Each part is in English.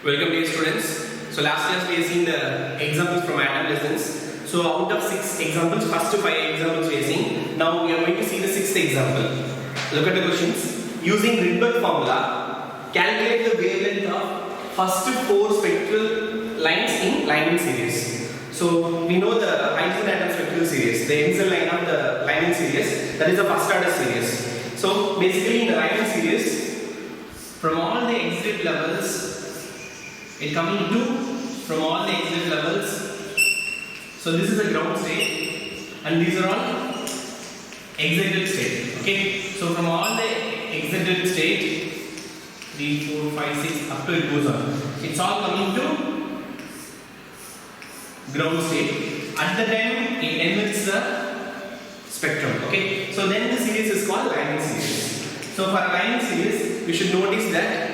Welcome dear students. So last class we have seen the examples from atom lessons. So out of 6 examples, first 5 examples we have seen. Now we are going to see the 6th example. Look at the questions. Using Rydberg formula, calculate the wavelength of first 4 spectral lines in Lyman series. So we know the hydrogen atom spectral series, the Enzell line of the Lyman series, that is the first order series. So basically in the Lyman series, from all the exit levels, it coming to from all the exit levels. So this is the ground state and these are all exited state. Okay. So from all the exited state 3, 4, 5, 6 up to it goes on. It's all coming to ground state. At the time it emits the spectrum. Okay. So then the series is called Lyman series. So for Lyman series we should notice that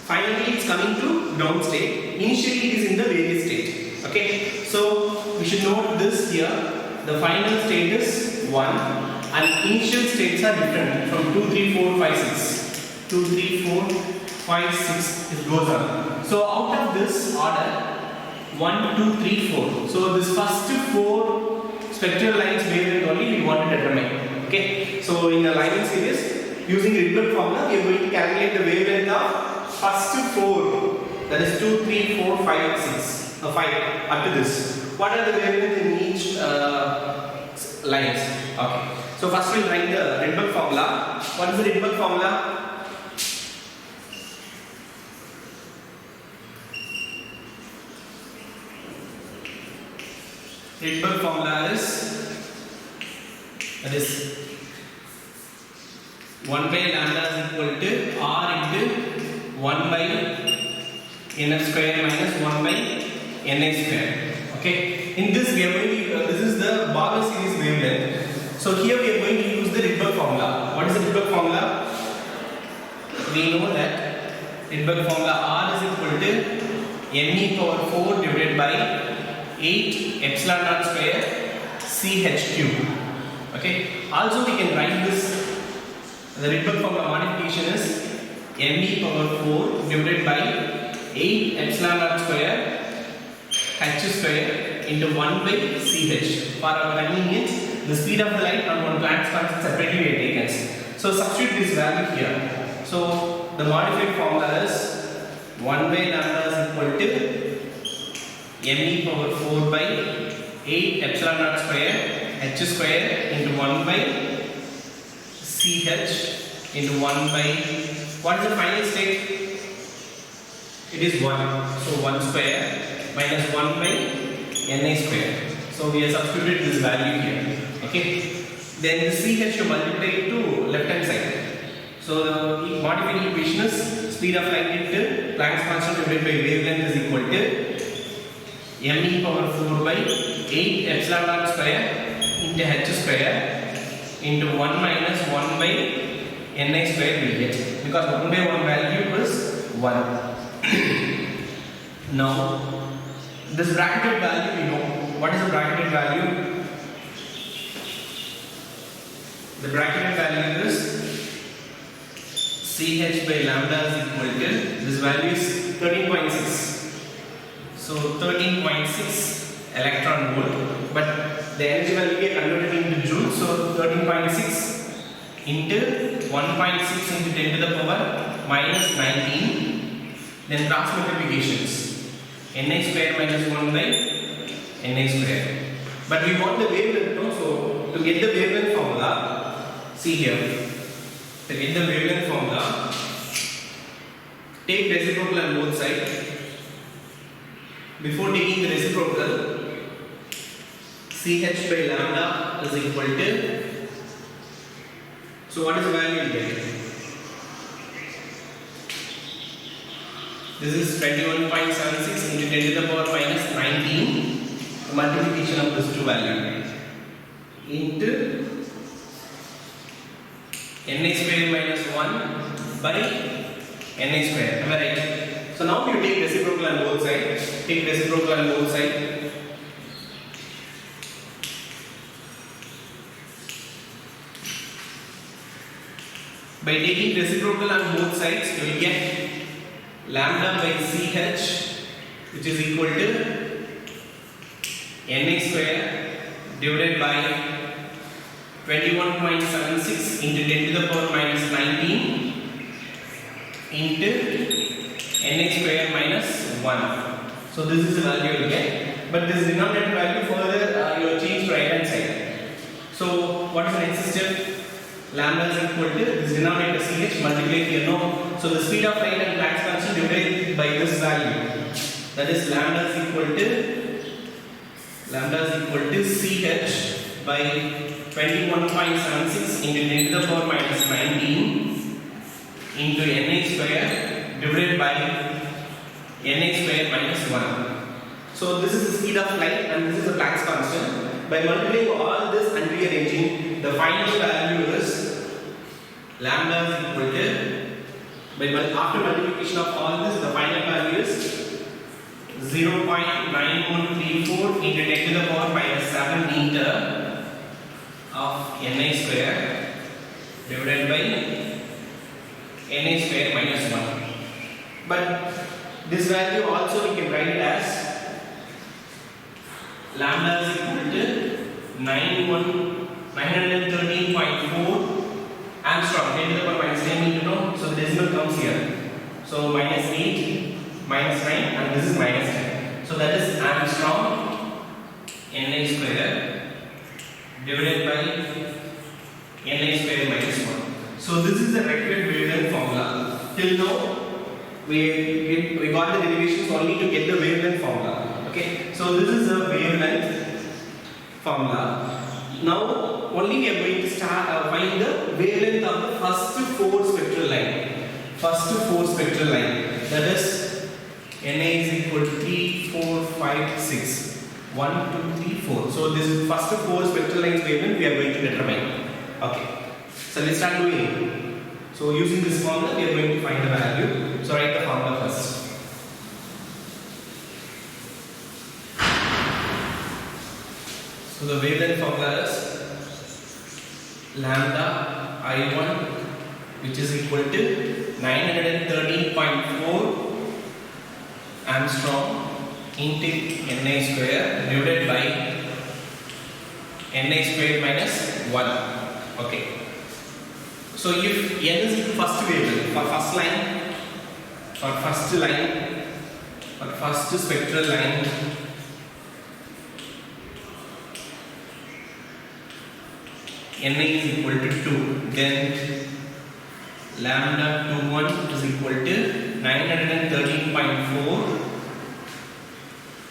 finally it's coming to ground state. Initially it is in the various state. Okay. So we should note this here. The final state is 1 and initial states are different from 2, 3, 4, 5, 6. 2, 3, 4, 5, 6 it goes on. So out of this order 1, 2, 3, 4. So this first 4 spectral lines wavelength only we want to determine. Okay. So in the Lyman series using Rydberg formula we are going to calculate the wavelength of first 4, that is 2, 3, 4, 5, 6, 5 up to this. What are the wavelengths in each lines? Okay. So first we'll write the Rydberg formula. What is the Rydberg formula? Rydberg formula is, that is 1 by lambda is equal to R into 1 by nf square minus 1 by ni square. Okay. In this we are going to this is the Barlow series wavelength. So here we are going to use the Rydberg formula. What is the Rydberg formula? We know that Rydberg formula R is equal to me power 4 divided by 8 epsilon naught square ch cube. Okay. Also we can write this. The Rydberg formula modification is me power 4 divided by 8 epsilon naught square h square into 1 by ch. For our convenience, the speed of the light and one Planck's constant separately we have taken. So substitute this value here. So the modified formula is 1 by lambda is equal to me power 4 by 8 epsilon naught square h square into 1 by ch into 1 by, what is the final state? It is 1. So 1 square minus 1 by ni square. So we have substituted this value here. Okay. Then the ch you multiply it to left hand side. So the modified equation is speed of light into Planck's constant divided by wavelength is equal to me power 4 by 8 epsilon naught square into h square into 1 minus 1 by ni square will get, because 1 by 1 value is 1. Now this bracketed value we know. What is the bracketed value? The bracketed value is ch by lambda is equal to, this value is 13.6. So 13.6 electron volt, but the energy value we are converted into joule. So 13.6 into 1.6 into 10 to the power minus 19. Then cross multiplications, ni square minus 1 by ni square. But we want the wavelength now, so to get the wavelength formula, see here, to get the wavelength formula, take reciprocal on both sides. Before taking the reciprocal, ch by lambda is equal to, so what is the value you get? This is 21.76 into 10 to the power minus 19, the multiplication of this two values, into ni square minus 1 by ni square. Am I right? So now you take reciprocal on both sides. Take reciprocal on both sides. By taking reciprocal on both sides, you will get lambda by ch, which is equal to Na square divided by 21.76 into 10 to the power minus 19 into Na square minus 1. So this is the value you get. But this denominator value further you change to right hand side. So what is the next step? Lambda is equal to this denominator ch multiplied here, no? So the speed of light and Planck's constant divided by this value. That is lambda is equal to ch by 21.76 into 10 to the power minus 19 into Na square divided by Na square minus 1. So this is the speed of light and this is the Planck's constant. By multiplying all this and rearranging, the final value is lambda is equal to, after multiplication of all this, the final value is 0.9134 into 10 to the power minus 7 meter of Na square divided by Na square minus 1. But this value also we can write it as lambda is equal to 913.4 Armstrong, 10 to the power minus 10 meter, no? So the decimal comes here. So minus 8, minus 9, and this is minus 10. So that is Armstrong Na square divided by Na square minus 1. So this is the required wavelength formula. Till now, we got the derivations only to get the wavelength formula. Okay, so this is the wavelength formula. Now only we are going to find the wavelength of the first 4 spectral line. That is Na is equal to 3, 4, 5, 6. 1, 2, 3, 4. So this first 4 spectral lines wavelength we are going to determine. Okay. So let's start doing it. So using this formula we are going to find the value. So write the formula first. So the wavelength formula is lambda I1, which is equal to 913.4 Armstrong into Na square divided by Na square minus 1. Okay. So if n is the first wavelength for first line, for first spectral line, Na is equal to 2, then lambda 21 is equal to 913.4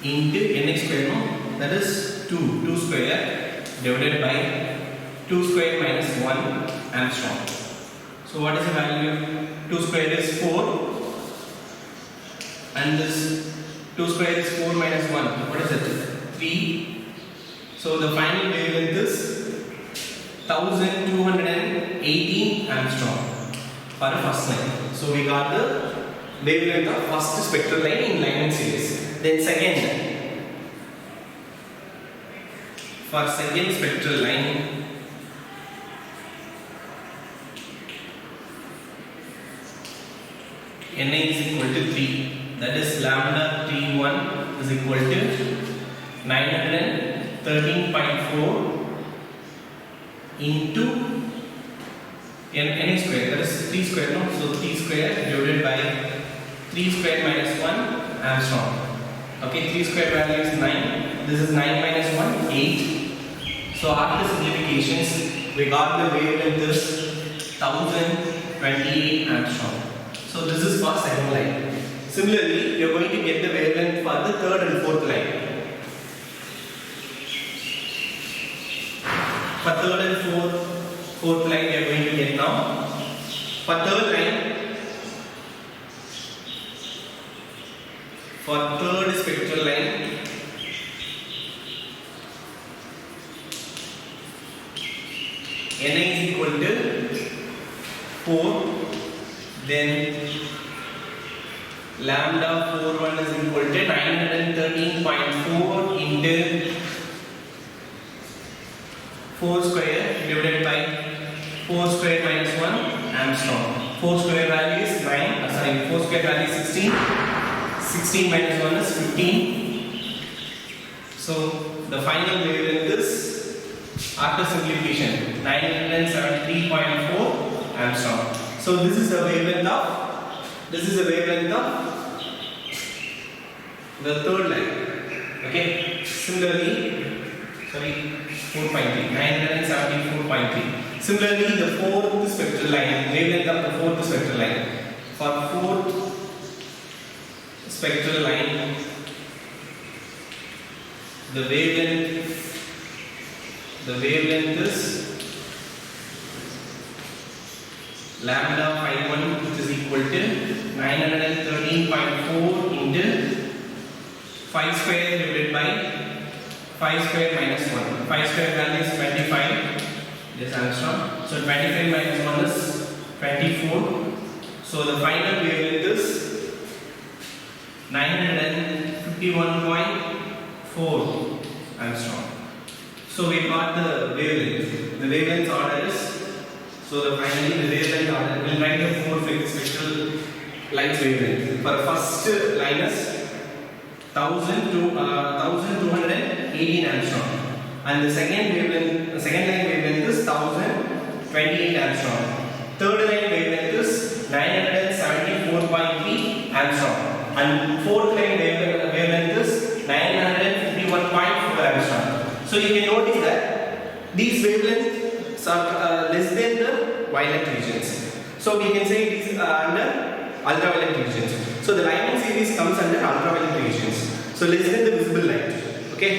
into Na square, no? That is 2 square divided by 2 square minus 1 Armstrong. So what is the value? 2 square is 4 and this 2 square is 4 minus 1. What is it? 3. So the final wavelength is 1218 Armstrong for the first line. So we got the wavelength of first spectral line in Lyman series. Then second, for second spectral line, Na is equal to 3. That is lambda 31 is equal to 913.4 into Na square. That is 3 square, no? So 3 square divided by 3 square minus 1 Armstrong. Okay, 3 square value is 9. This is 9 minus 1, 8. So after simplifications, we got the wavelength is 1028 Armstrong. So this is for second line. Similarly, you are going to get the wavelength for the third and fourth line. For third and fourth line, we are going to get now. For third line, for third spectral line, Na is equal to 4, then lambda 41 is equal to 913.4 into 4 square divided by 4 square minus 1 Armstrong. 4 square value is 9. sorry, 4 square value is 16. 16 minus 1 is 15. So the final wavelength is, after simplification, 973.4 Armstrong. So this is the wavelength of the third line. Okay. Similarly, sorry, 4.3, 974.3. Similarly, the fourth spectral line, wavelength of the fourth spectral line. For fourth spectral line, the wavelength is lambda phi 1, which is equal to 913.4 into 5 square divided by 5 square minus 1. 5 square value is 25. This Armstrong. So 25 minus 1 is 24. So the final wavelength is 951.4 Armstrong. So we got the wavelength. The wavelength order is, so finally the wavelength order, we'll write the 4 spectral lines wavelength. For first line is 1218 Armstrong, and the second line wavelength is 1028 Armstrong. Third line wavelength is 974.3 Armstrong, and fourth line wavelength is 951.4 Armstrong. So you can notice that these wavelengths are less than the violet regions. So we can say these are under ultraviolet regions. So the Lyman series comes under ultraviolet regions. So less than the visible light. Okay.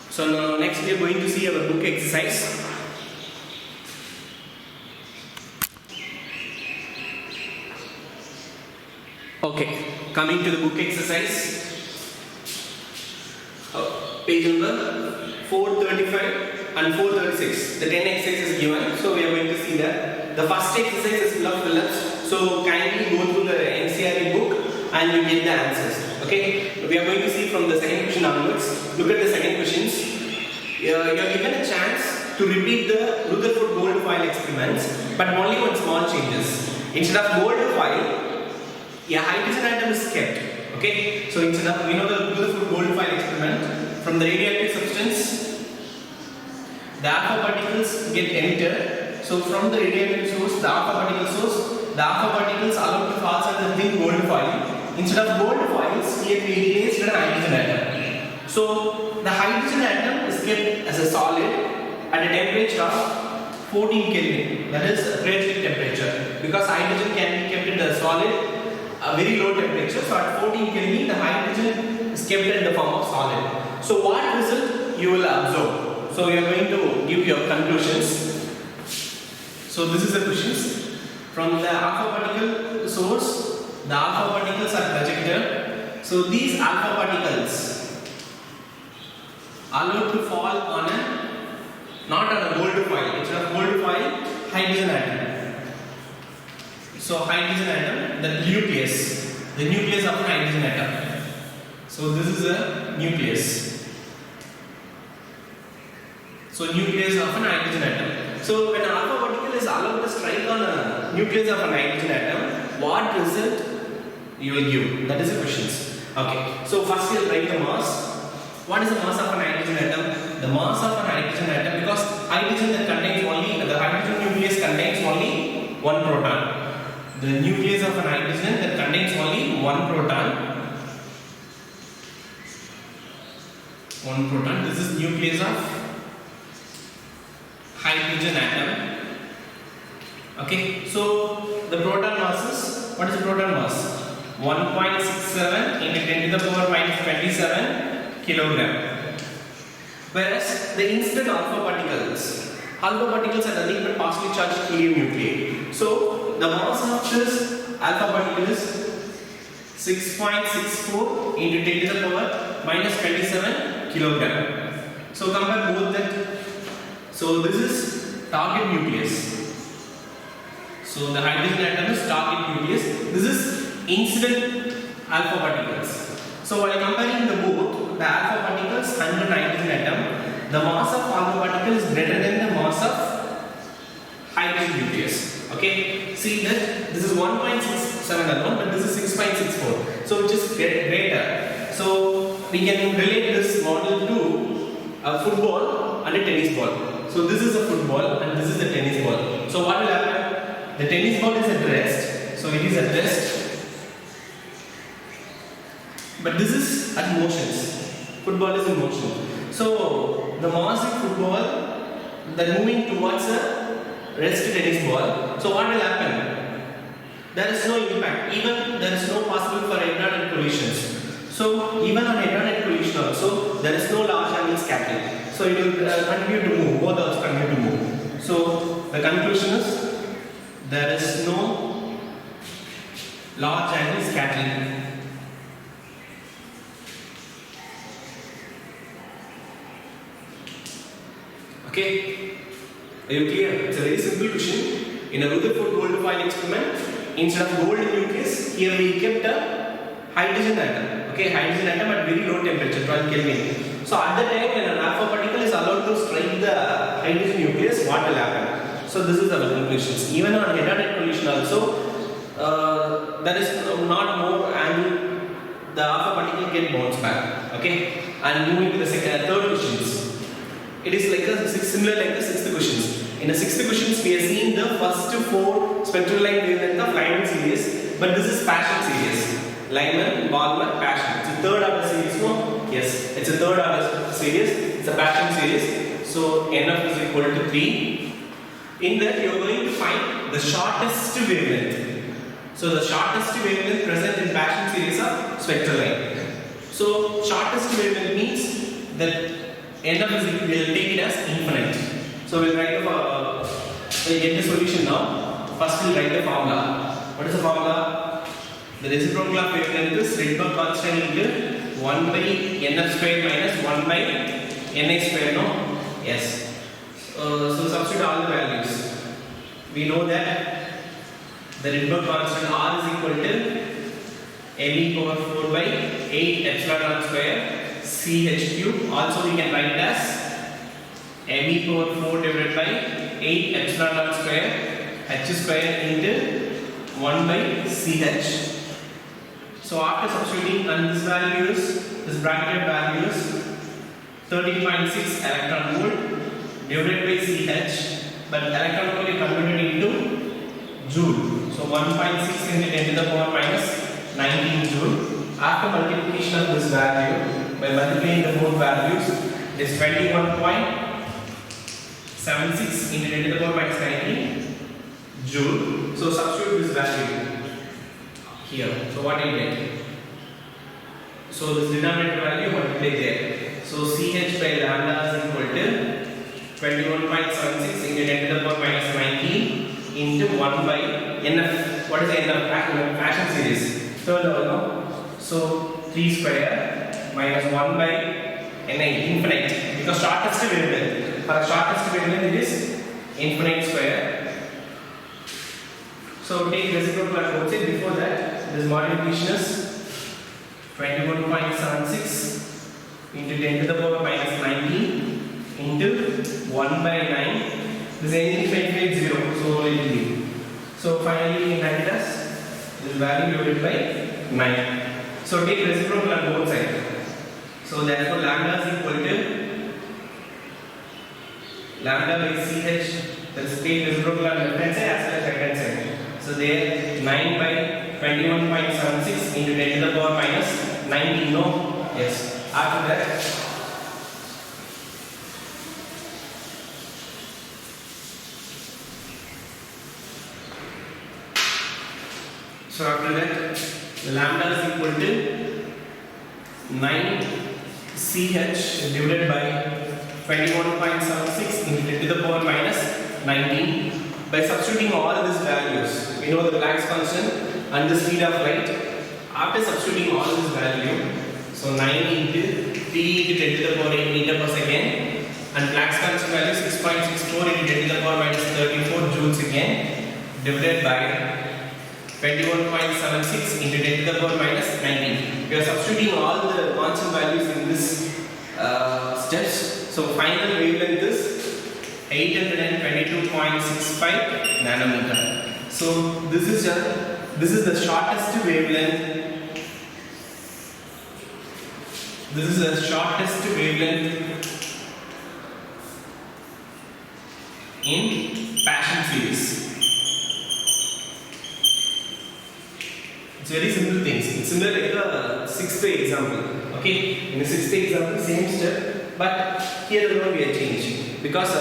So now next we are going to see our book exercise. Okay. Coming to the book exercise. Page number 435 and 436. The 10 exercises is given. So we are going to see that. The first exercise is full of fill-ups. So kindly go through the NCERT book and you get the answers. Okay. We are going to see from the second question onwards. Look at the second questions. You are given a chance to repeat the Rutherford gold foil experiments, but only one small changes. Instead of gold foil, a hydrogen atom is kept. Okay. So instead of, we know the Rutherford gold foil experiment, from the radioactive substance, the alpha particles get emitted. So from the radioactive source, the alpha particle source, the alpha particles are allowed to pass under the thin gold foil. Instead of gold foils, here we placed an hydrogen atom. So the hydrogen atom is kept as a solid at a temperature of 14 Kelvin. That is appropriate temperature, because hydrogen can be kept in a solid, a very low temperature. So at 14 Kelvin, the hydrogen is kept in the form of solid. So what result you will observe? So we are going to give your conclusions. So this is the questions. From the alpha particle source, the alpha particles are projected. So these alpha particles are allowed to fall on a, not on a gold foil. Instead of gold foil, hydrogen atom. So hydrogen atom, the nucleus of a hydrogen atom. So this is a nucleus. So nucleus of an hydrogen atom. So when an alpha particle is allowed to strike on a nucleus of an hydrogen atom, what result you will give? That is the questions. Okay. So first we will write the mass. What is the mass of an hydrogen atom? The mass of an hydrogen atom, because hydrogen that contains only, the hydrogen nucleus contains only one proton. The nucleus of an hydrogen that contains only one proton. One proton. This is nucleus of hydrogen atom. Okay, so the proton mass is, what is the proton mass? 1.67 into 10 to the power minus 27 kilogram. Whereas the incident alpha particles are nothing but partially charged helium nuclei. So the mass of this alpha particle is 6.64 into 10 to the power minus 27 kilogram. So compare both that. So this is target nucleus. So the hydrogen atom is target nucleus. This is incident alpha particles. So while comparing the both, the alpha particles and the hydrogen atom, the mass of alpha particle is greater than the mass of hydrogen nucleus. Okay, see that this is 1.67 alone, but this is 6.64. So which is greater. So we can relate this model to a football and a tennis ball. So this is a football and this is a tennis ball. So what will happen? The tennis ball is at rest. So it is at rest. But this is at motions. Football is in motion. So the mass in football, they're moving towards a rest tennis ball. So what will happen? There is no impact. Even there is no possible for head-on collisions. So even on head-on collision also, there is no large angle scattering. So it will continue to move. Both are continue to move. So the conclusion is there is no large angle scattering. Okay, are you clear? It's a very simple question. In a Rutherford gold foil experiment, instead of gold nucleus, here we kept a hydrogen atom. Okay, hydrogen atom at very low temperature, 12 Kelvin. So at the time when an alpha particle is allowed to strike the hydrogen nucleus, what will happen? So this is our conclusions. Even on head-on collision also, there is not more angle. The alpha particle get bounced back. Okay, and moving to the third questions. It is like similar like the sixth questions. In the sixth questions, we are seeing the first four spectral line wavelength of Lyman series, but this is Paschen series. Lyman, Balmer, Paschen. It's a third order series, no? Yes, it's a third order series. It's a Paschen series. So NF is equal to 3. In that, you are going to find the shortest wavelength. So the shortest wavelength present in Paschen series of spectral line. So shortest wavelength means that NF is we'll take it as infinite. So we'll write we'll get the solution now. First we'll write the formula. What is the formula? The reciprocal of wavelength is Rydberg constant into 1 by NF square minus 1 by NA square, no? Yes. So substitute all the values. We know that the Rydberg constant R is equal to ME power 4 by 8 epsilon naught square CH cube. Also we can write as ME power 4 divided by 8 epsilon naught square H square into 1 by CH. So after substituting and this values, this bracketed values 13.6 electron volt divided by CH, but electron volt is converted into joule. So 1.6 into 10 to the power minus 19 joule. After multiplication of this value, by multiplying the both values, it is 21.76 into 10 to the power minus 19 joule. So substitute this value here. So what do you get? So this denominator value multiply there. So CH by lambda is equal to 21.76 into 10 to the power minus 19 into 1 by NF. What is the NF? Paschen series. Third order, no? So 3 square minus 1 by NA, infinite. Because shortest wavelength. For shortest wavelength it is infinite square. So take reciprocal at both sides. Before that, this multiplication is 21.76 into 10 to the power minus 19 into 1 by 9. This is infinite 0, so it will be. So finally in as this value divided by 9. So take reciprocal on both sides. So therefore lambda is equal to lambda by CH. That is take reciprocal on left hand side as well as right hand side. So there 9 by 21.76 into 10 to the power minus 19. No? Yes. After that, so after that, the lambda is equal to 9 CH divided by 21.76 into 10 to the power minus 19. By substituting all these values, we know the Planck's constant and the speed of light. After substituting all this value, so 9 into 3 into 10 to the power 8 meter per second, and Planck's constant value 6.64 into 10 to the power minus 34 joules again, divided by 21.76 into 10 to the power minus 19. We are substituting all the constant values in this steps. So final wavelength is 822.65 nanometer. So this is the shortest wavelength. This is the shortest wavelength in Paschen series. It's very simple things. It's similar like the sixth example. Okay, in the sixth example, same step, but here alone we are changing because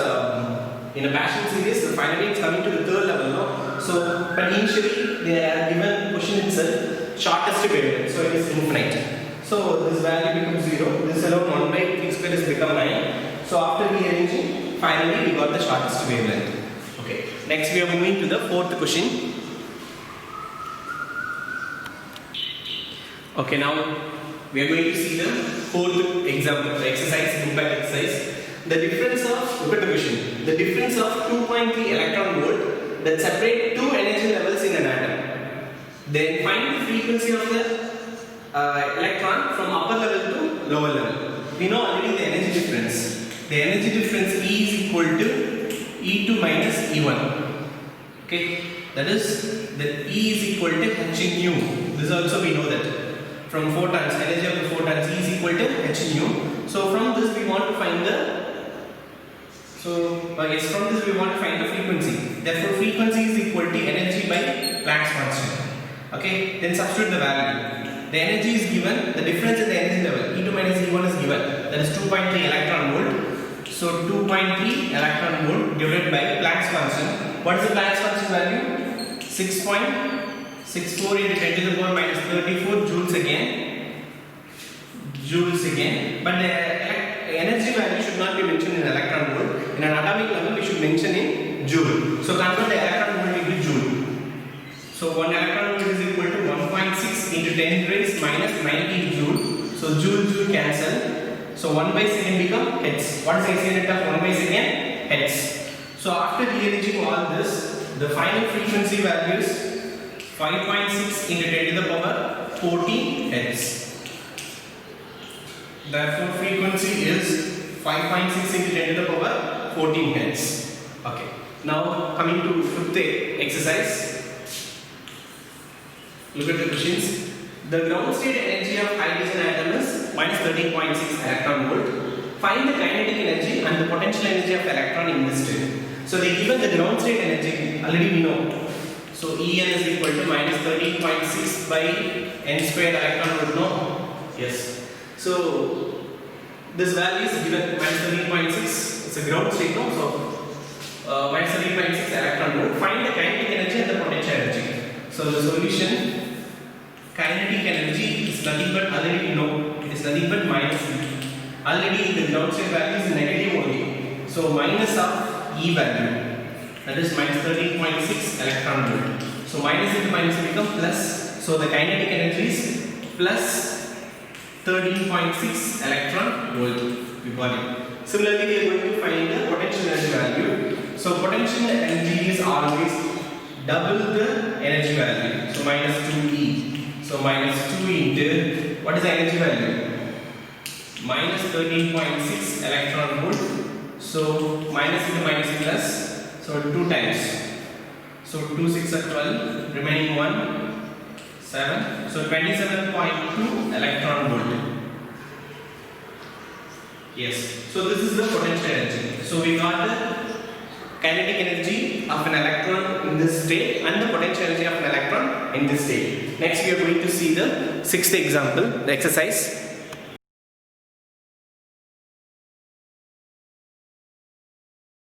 in a Paschen series, finally it's coming to the third level. No? So, but initially they are given question itself shortest wavelength, so it is infinite. So this value becomes 0. This alone 1 by t square has become 9. So after rearranging, finally we got the shortest wavelength. Okay. Next we are moving to the fourth question. Okay, now we are going to see the fourth example, the exercise, impact exercise. The difference of, look at the question, the difference of 2.3 electron volt that separate two energy levels in an atom. Then find the frequency of the electron from upper level to lower level. We know already the energy difference. The energy difference E is equal to E2 minus E1. Okay, that is that E is equal to h in nu. This also we know that. From photons, energy of the photons E is equal to h nu. So from this we want to find the from this we want to find the frequency. Therefore frequency is equal to energy by Planck's constant. Okay, then substitute the value. The energy is given, the difference in the energy level E2 minus E1 is given, that is 2.3 electron volt. So 2.3 electron volt divided by Planck's constant. What is the Planck's constant value? 6.64 into 10 to the power minus 34 joules again. But the energy value should not be mentioned in electron volt. In an atomic level we should mention in joule. So convert the electron volt into joule. So 1 electron volt is equal to 1.6 into 10 raised minus 90 joule. So joule cancel. So 1 by second become hertz. What is the SI unit of 1 by second? Hertz. So after rearranging all this, the final frequency value is 5.6 into 10 to the power 14 hertz. Therefore frequency is 5.6 into 10 to the power 14 hertz. Okay. Now coming to fifth exercise. Look at the questions. The ground state energy of hydrogen atom is minus 13.6 electron volt. Find the kinetic energy and the potential energy of electron in this state. So they given the ground state energy, already we know. So En is equal to minus 13.6 by n squared electron volt, no? Yes. So this value is given minus 13.6. It's a ground state, no? So minus 13.6 electron volt. Find the kinetic energy and the potential energy. So the solution, kinetic energy is nothing but, already we know, it is nothing but minus E. Already the ground state value is negative only. So minus of E value, that is minus 13.6 electron volt. So minus into minus become plus. So the kinetic energy is plus 13.6 electron volt. We got it. Similarly, we are going to find the potential energy value. So potential energy is always double the energy value. So minus 2E. So minus 2 into, what is the energy value? Minus 13.6 electron volt. So minus into minus plus. So 2 times. So 2 6 are 12. Remaining 1 7. So 27.2 electron volt. Yes. So this is the potential energy. So we got the kinetic energy of an electron in this state and the potential energy of an electron in this state. Next we are going to see the sixth example, the exercise.